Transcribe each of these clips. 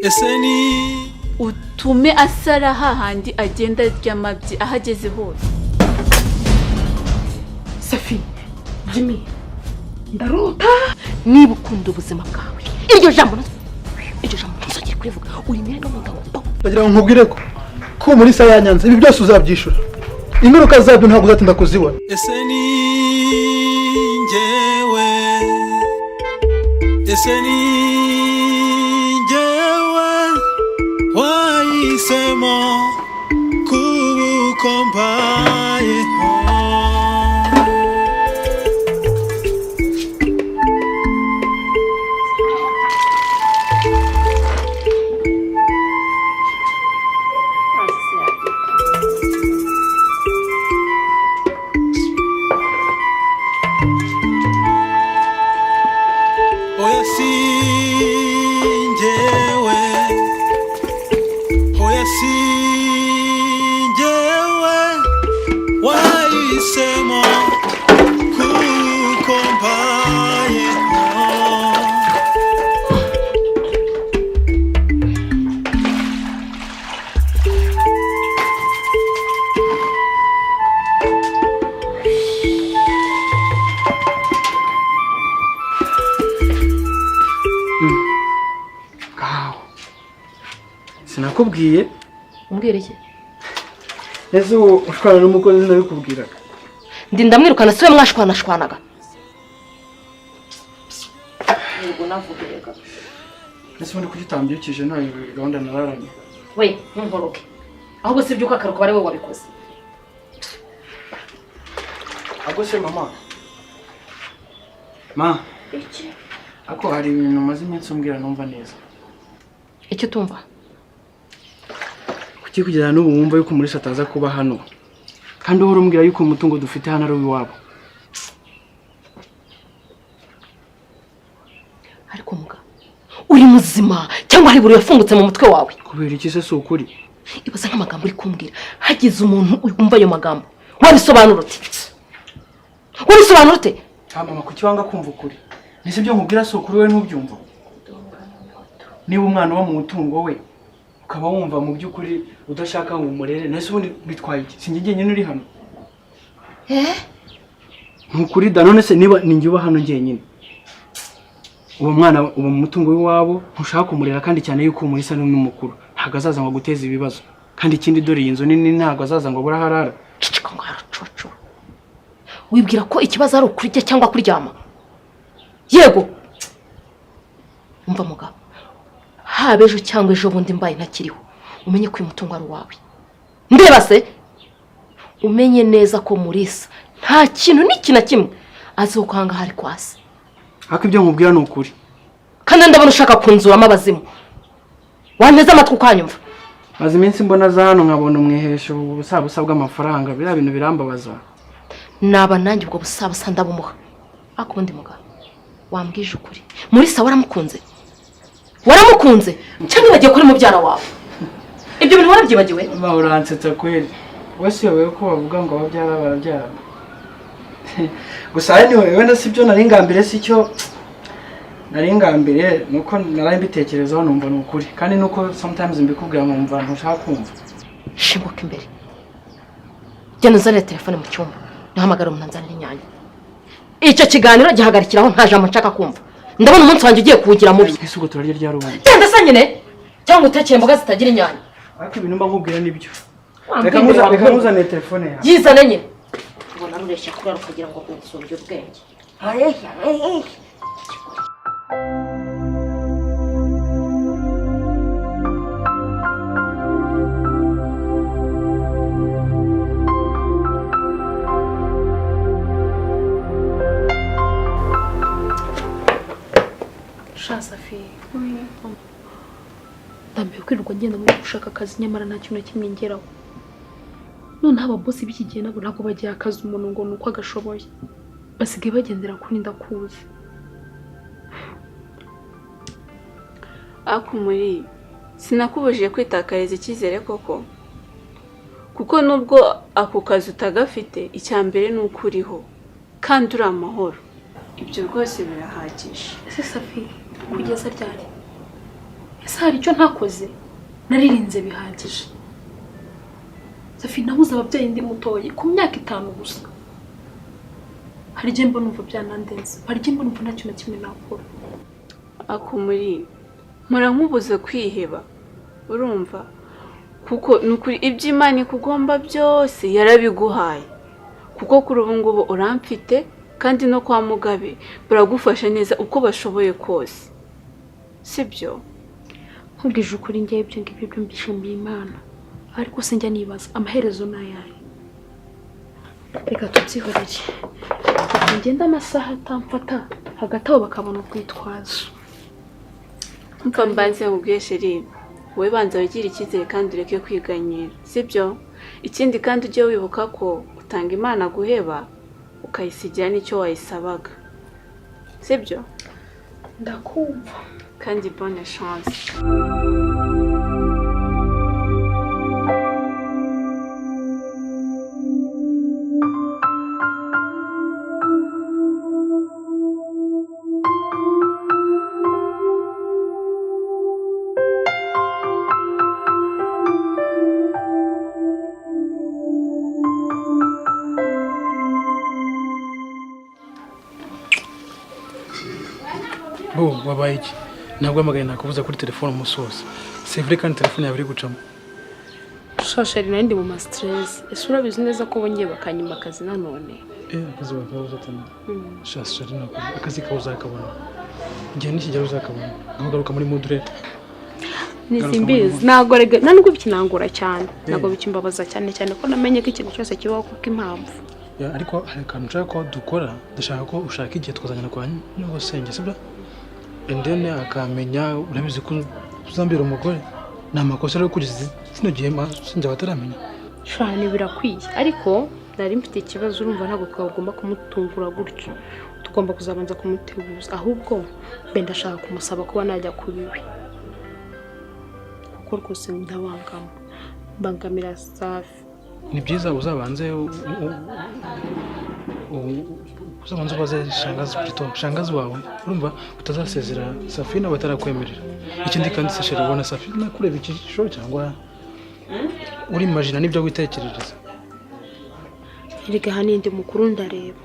ese ni utume asara hahandi agenda ry'amabyi ahageze hose. Safi, Jimmy, ndarota niba ukunda ubuzima bwawe. Iryo jambo ntuzongere kurivuga. Uri mwene w'umugabo. Bagira ngo nkubwire ko muri sa yanyanze ibi byose uzabyishura. Ingaruka zabyo ntabwo uzatinda kuzibona. ese ni njyewe ese ni njyewe wahisemo kubukombayeho. Sinakubwiye umbwire iki? Ese ushwana n'umukozi ndabikubwiraga. Ndi ndamwirukana siwe mwashwanashwanaga. Yego navugirega. Ese ubundi kugitambyukije nta gahunda nararanye. We nkoroke. Ahubwo se byuka karuko bare we wabikoze. Ahubwo se mama. Ma. Iki? Ako hari ibintu maze iminsi umbwira numva neza. Icyo tumva? Kuki kugera n'ubu wumva yuko muri sataza kuba hano. Kandi uhora umbwira yuko umutungo dufite hano ari uwabo. Ariko muga uri muzima cyangwa hari buri yafungutse mu mutwe wawe? Kubera iki se so ukuri? Ibaza nk'amagambo uri kumbwira. Hagize umuntu wumva ayo magambo. Wabisobanura uti? Wabisobanura ute? Mama kuki wanga kumva ukuri? Nise byo nkubwira so ukuri we ntubyumva. Niba umwana wo mu mutungo we ukaba wumva mu by'ukuri udashaka ngo umurere nese ubundi bitwaye iki? Sinjye nyine uri hano. Nkukuri da none se niba ninjye uba hano njyenyine. Uwo mwana uba mu mutungo w'iwabo ntushaka kumurera kandi cyane yuko umurisa n'umukuru. Ntago azaza ngo guteza ibibazo. Kandi ikindi dore iyi nzu nini ntago azaza ngo buraharara. Cicika ngo haracoco. Wibwira ko ikibazo ari ukurya cyangwa kuryama? Yego. Umva mugabo. Habejo cyangwa ejo bundi mbaye ntakiriho. Umenye ko uyu mutungo ari wawe. Ndeba se. Umenye neza ko Murisa nta kintu n'ikina kimwe azokwanga hari kwasi. Hako ibyo nkubwira ni ukuri. Kandi ndabona ushaka kunzuramo abazimu. Wanteze amatwi ukanyumva. Maze iminsi mbona za hano nkabona umwihesho ubusabusa bw'amafaranga bira bintu birambabaza. Naba nanjye ubwo busabusa ndabumuha. Akundi mugabo. Wambwije ukuri. Murisa waramukunze. Waramukunze cyangwa bagiye kuri mubyara wawe? Ibyo bintu warabyibagiwe? Mama uransetsa kweli. Wese wewe ko bavuga ngo ababyara barabyara. Gusa ni wenda sibyo nari ngambire sicyo nari ngambire nuko naraye mbitekerezaho numva n'ukuri kandi nuko sometimes mbikubwira nkumva ntushaka kumva. Shimbuka imbere. Jyana uzane telefone mu cyumba. Nahamagara umunanzanira inyanya. Icyo kiganiro gihagarikiraho nta jambo nshaka kumva. Ndabona umunsi wanjye ugiye kuwugira mubi. Ese ubwo turarya rya rubuye. Genda se nyine cyangwa utekeye imboga zitagira inyanya. Ariko ibintu mba nkubwira nibyo. Reka muzane telefone yawe. Yizane nyine. Ubona rureshya kurara kugira ngo unsumbye ubwenge. Safi. Ndambiwe kwirirwa ngenda muri gushaka akazi nyamara nta kintu kimwe ngeraho. None aba boss b'iki gihe nabo ntabwo bagiye akazi umuntu ngo nuko agashoboye. Basigaye bagendera kuri ndakuzi. Akumuri sinakubujije kwitakariza icyizere koko. Kuko nubwo ako kazi utagafite icyambere nuko uriho kandi uri amahoro. Ibyo rwose birahagije. Ese Safi kugeza ryari? ese hari icyo ntakoze? Naririnze bihagije. Safi nabuze ababyeyi ndi mutoyi ku myaka 5 gusa. Hari igihe mbona umva byanandenze, hari igihe mbona umva nta kintu na kimwe nakora. Akumuri murankubuza kwiheba urumva kuko nukuri iby'Imana ikugomba byose yarabiguhaye kuko kuri ubu ngubu uramfite kandi no kwa Mugabe baragufasha neza uko bashoboye kose sibyo nkubwije ukuri ngiye ibyo ngibyo byo mbishimiye Imana ariko sinjya nibaza amaherezo nayaye. Reka tubyihorere ngenda amasaha atamfata hagati aho bakabona kwitwaza. mpa mbanze nkubwiye sheri wowe banza wigira icyizere kandi ureke kwiganyira sibyo ikindi kandi ujye wibuka ko utanga Imana guheba ukayisigira n'icyo wayisabaga sibyo Ndakumva kandi bonne chance. Bo wabaye iki? Ntabwo amagaye nakubuza kuri telefone umusoza. Sevre kandi telefone yawe iri gucamo. shashari nandi mu ma stress. Ese urabizi neza ko bongeye bakanyima akazi nanone? Akazi bakabuza tena. Shashari nako akazi kawuzakabona. Ngiye nikigera uzakabona. Ngagaruka muri module. Nisimbizi nago rega nanubwo bikinangura cyane. Nago bikimbabaza cyane ko namenye ko ikintu cyose kibaho kuko impamvu. Ya ariko hari akantu nshaka ko dukora, ndashaka ko ushaka igihe twazanyana kwa nyogosenge sibyo? Endene akamenya urabizi ko uzambira umugore namakosa rero kugeza sino gihe sinjya bataramenya. Shani birakwiye ariko nari mfite ikibazo urumva ntabwo twagomba kumutungura gutyo. Tugomba kuzabanza kumuteguza ahubwo benda shaka kumusaba kuba najya kubiwe. Kuko rwose ndabangama. Bangamira Safi. Ni byiza uzabanze ubaze shangazi wawe urumva utazasezera Safi nawe atarakwemerera. Ikindi kandi se sheri ubona Safi nakureba ikisho cyangwa uri imagine nibyo witekerereza. Erega haninde mukuru ndareba.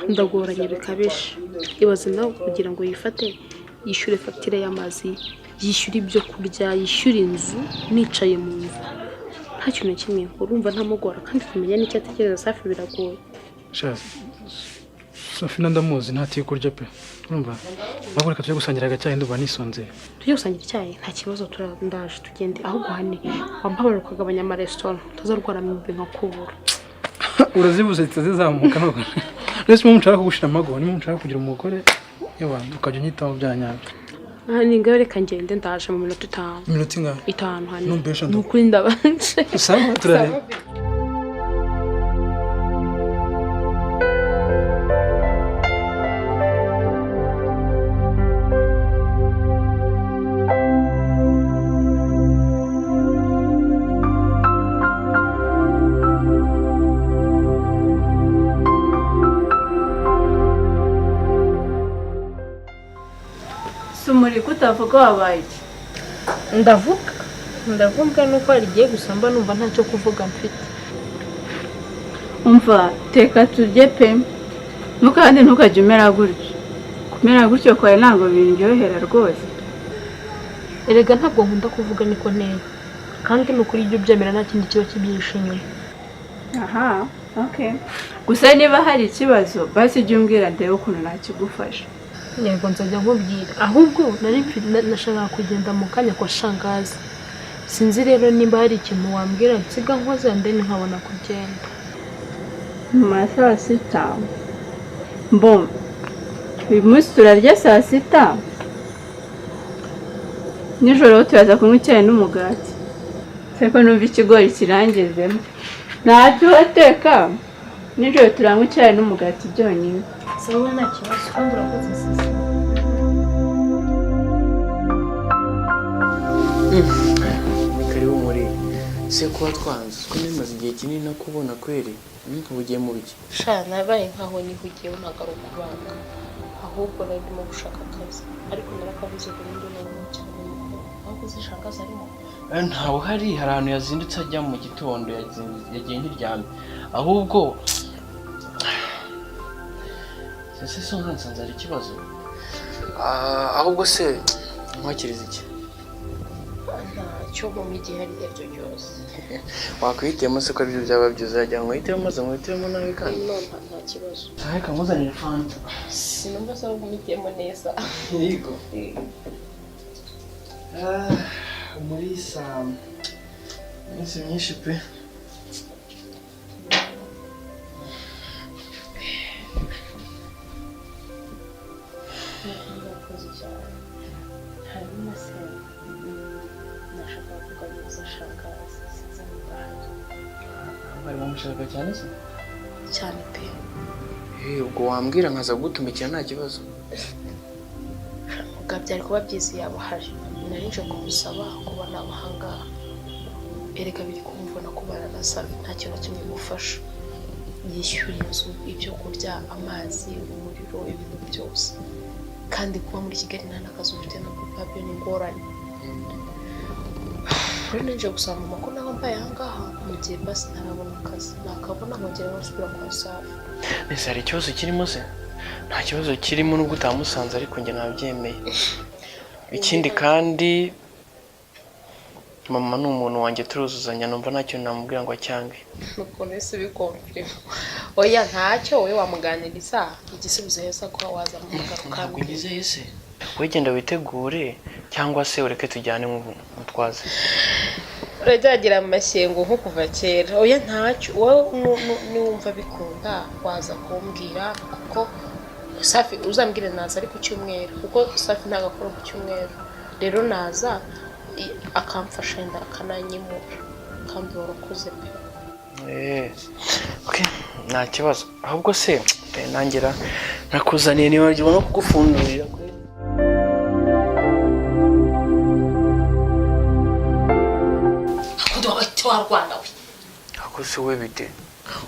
Ndagoranye bikabisha. Ibaze nawe kugira ngo yifate yishyure fagitire y'amazi, yishyure ibyo kurya, yishyure inzu nicaye mu nzu. Nta kintu kimwe urumva ntamugora kandi kumenya n'icyo atekereza Safi biragoye. Safi ndamuzi ntatiye kurya pe. Urumva? Bagore ka tujye gusangira agacyayi nduba nisonze. Tujye gusangira icyayi nta kibazo turandaje tugende ahubwo hane wampabara ukagabanya ama restaurant tuzarwara mu bintu kubura. Urazibuze zizamuka ntabwo. Rese mu nshaka kugushira amago ni mu nshaka kugira umugore y'abantu ukajya nyitaho byanyabyo. Ni ngaho reka ngende ndaje mu minota 5. Minota ingahe? 5 hane. Numbesha ndo. Nukuri ndabanje. Sawa turare. Sumuri kutavuga wabaye ndavuga nuko ari giye gusamba numva ntacyo kuvuga mfite. umva teka turye pe ntukandi ntukajya umera gutyo kumera gutyo kwawe ntabwo biryohera rwose. Erega ntabwo nkunda kuvuga niko neza kandi nukuri ibyo byemera nta kindi kiba kibyihishe inyuma. Aha okay gusa niba hari ikibazo basi jya umbwira ndebe ukuntu nakigufasha. Yego nzajya nkubwira ahubwo nari nashaka kugenda mu kanya kwa shangazi. Sinzi rero nimba hari ikintu wambwira nsiga nkoze ndene nkabona kugenda. Mu saa sita mbom uyu munsi turarya saa sita nijoro turaza kunywa icyayi n'umugati ariko numva ikigori kirangezemo ntacyo ateka nijoro turanywa icyayi n'umugati byonyine. Sawa nta kibazo kandi urakoze sisi. Karibu muri se kuba twanze ko nimaze igihe kinini no kubona kweri ntubugiye mu biki. Sha nabaye nkaho nihugiye unagaruka kubanga. Aho ahubwo nari ndimo gushaka akazi ariko narakabuze burundu n'ubu cyane aho kuzishangaza arimo ntawe uhari, hari ahantu yazindutse ajya mu gitondo, yagiye ntiryamye ahubwo ese so nsanze ari ikibazo. Ahubwo se nkwakiriza iki? ntacyo mu gihe ari ibyo byose wakwihitiyemo se ko ibyo byaba byiza yajya nkwihitiyemo maze nkwihitiyemo nawe kandi nta kibazo. reka nkuzanire fanta. Sinumva se nkwihitiyemo neza. Yego. Muri saa iminsi myinshi pe. Murakoze cyane. Hanyuma se nashaka kuganiriza shangazi sinzi niba ahari. Bari bamushaka cyane se? Cyane pe. Ubwo wambwira nkaza gutumikira nta kibazo. Byari kuba byiza yaba ahari. Nari nje kumusaba kuba n'abahanga. Erega biri kumvuna kubana na Safi nta kintu na kimwe mufasha. Yishyura inzu, ibyo kurya, amazi, umuriro, ibintu byose. Kandi kuba muri Kigali nta n'akazi ufite no kuri papiyo ni ingorane. Rero nje gusaba mama ko naho mbaye ahangaha mu gihe basi ntarabona akazi nakabona nkongera gusubira kwa Safi. Ese hari ikibazo kirimo se? Nta kibazo kirimo nubwo utamusanze ariko njye nabyemeye. Ikindi kandi mama ni umuntu wanjye turuzuzanya, numva nta kintu namubwira ngo acyange. Nuko nese bikomfiremo. Oya ntacyo we wamuganiriza igisubizo heza ko waza mu garuka. Ntabwo ngize ese. Wegenda witegure cyangwa se ureke tujyane mutwaze. Urajagira amashyengo nko kuva kera. Oya ntacyo wowe niwumva bikunda waza kumbwira kuko Safi uzambwire naza ari ku cyumweru kuko Safi ntagakora ku cyumweru. Rero naza akamfasha nda akananyimura kandi warakoze pe. Okay, nta kibazo. Ahubwo se nangira nakuzaniye niba ngiye no kugufundurira kwe. Akundi wabati wa Rwanda we. Ako se we bite?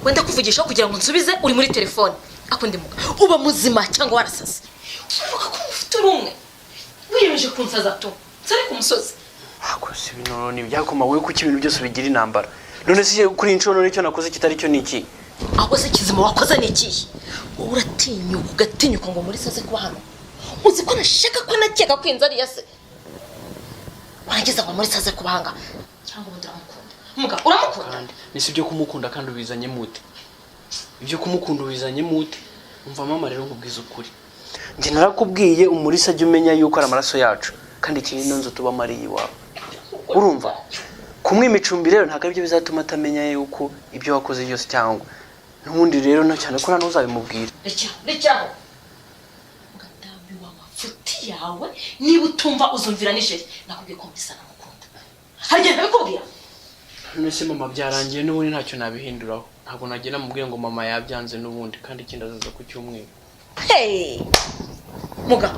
Wenda kuvugisha kugira ngo nsubize uri muri telefone. Akundi muga. Uba muzima cyangwa warasase. Uvuga ko ufite urumwe. Wiyemeje kunsaza to. Sari ku musozi. Ako se bino ni byakoma wowe kuki ibintu byose bigira intambara. None se kuri inshuro n'icyo nakoze kitari cyo niki? Ahubwo se kizima wakoze niki? Uratinyuka ugatinyuka ngo muri saze kuba hano. Uzi ko nashaka ko nakeka ko inzari yase. Wanageza ngo muri saze kubahanga cyangwa ubundi uramukunda. Muga uramukunda? Nisi byo kumukunda kandi ubizanye mute. Ibyo kumukunda ubizanye mute. Umva mama rero nkubwiza ukuri. Nje narakubwiye umurisa ajye umenya yuko ari amaraso yacu kandi ikindi nonzo tuba mari iwawe. Urumva? Kumwe imicumbi rero ntabwo aribyo bizatuma atamenya yuko ibyo wakoze byose cyangwa n'ubundi rero no cyane ko nano uzabimubwira. Recyaho. Mugatambi w'amafuti yawe niba utumva uzumvira nijeri nakubwiye ko mbisana mukunda. Harye ntabikubwira? None se mama byarangiye n'ubundi ntacyo nabihinduraho. Ntabwo nagiye namubwiye ngo mama yabyanze n'ubundi kandi ikindi azaza ku cyumweru. Hey! Muga.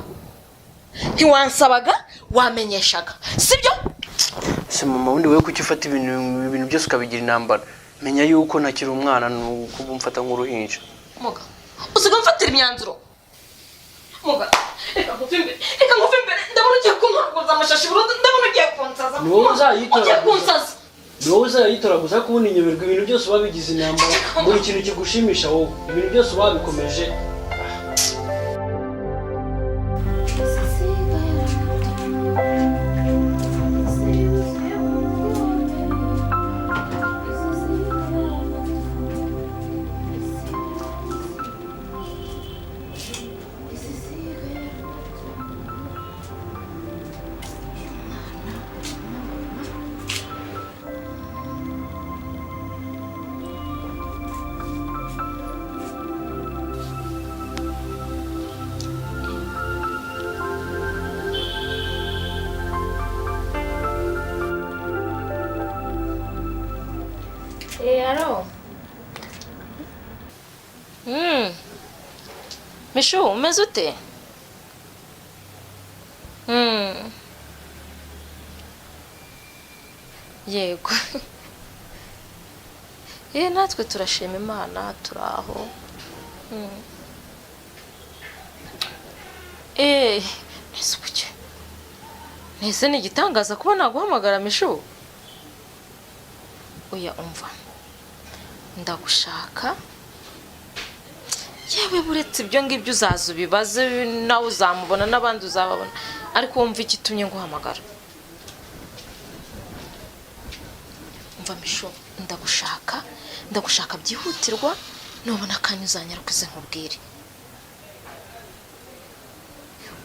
Ntiwansabaga wamenyeshaga. Sibyo? Se mama wundi wewe kuki ufata ibintu byose ukabigira intambara. Menya yuko ntakiri umwana nuko umfata nk'uruhinja. Muga. Usiga mfatira imyanzuro. Muga. Reka ngufimbe. Ndabona ugiye kuntuguza amashashi burundu. Ndabona ugiye kunsaza. Ni wowe uzayitora. Ugiye kunsaza. Ni wowe uzayitora gusa kubona inyoberwa ibintu byose babigize intambara. Muri ikintu kigushimisha wowe. Ibintu byose babikomeje. Alo. Mishu, umeze ute? Yego. Natwe turashima Imana turaho. Nese kuki? Nese ni igitangaza kuba naguhamagara Mishu. Oya umva. Ndagushaka. Yewe buretse ibyo ngibyo uzaza ubibaze nawe uzamubona n'abandi uzababona. Ariko wumva ikitumye nguhamagara. Umva Mishu, ndagushaka byihutirwa nubona kandi uzanyarukize nkubwire.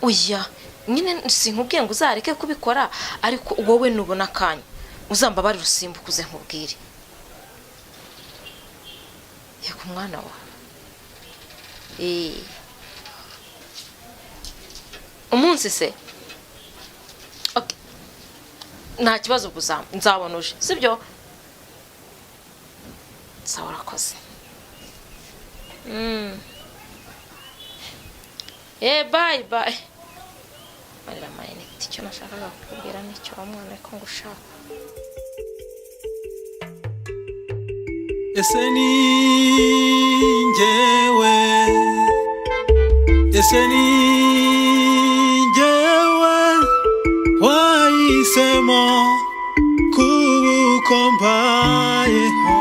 Oya, nyine sinkubwiye ngo uzareke kubikora ariko wowe nubona akanya uzambabari rusimbukuze nkubwire. Yego mwana wa. Umunsi se? Okay. Nta kibazo nzabona uje, sibyo? Sawa urakoze. Bye bye. Marira mayine icyo nashakaga kukubwira nicyo mwana ko ngushaka. Ese ni njyewe wahisemo kuba uko mbayeho.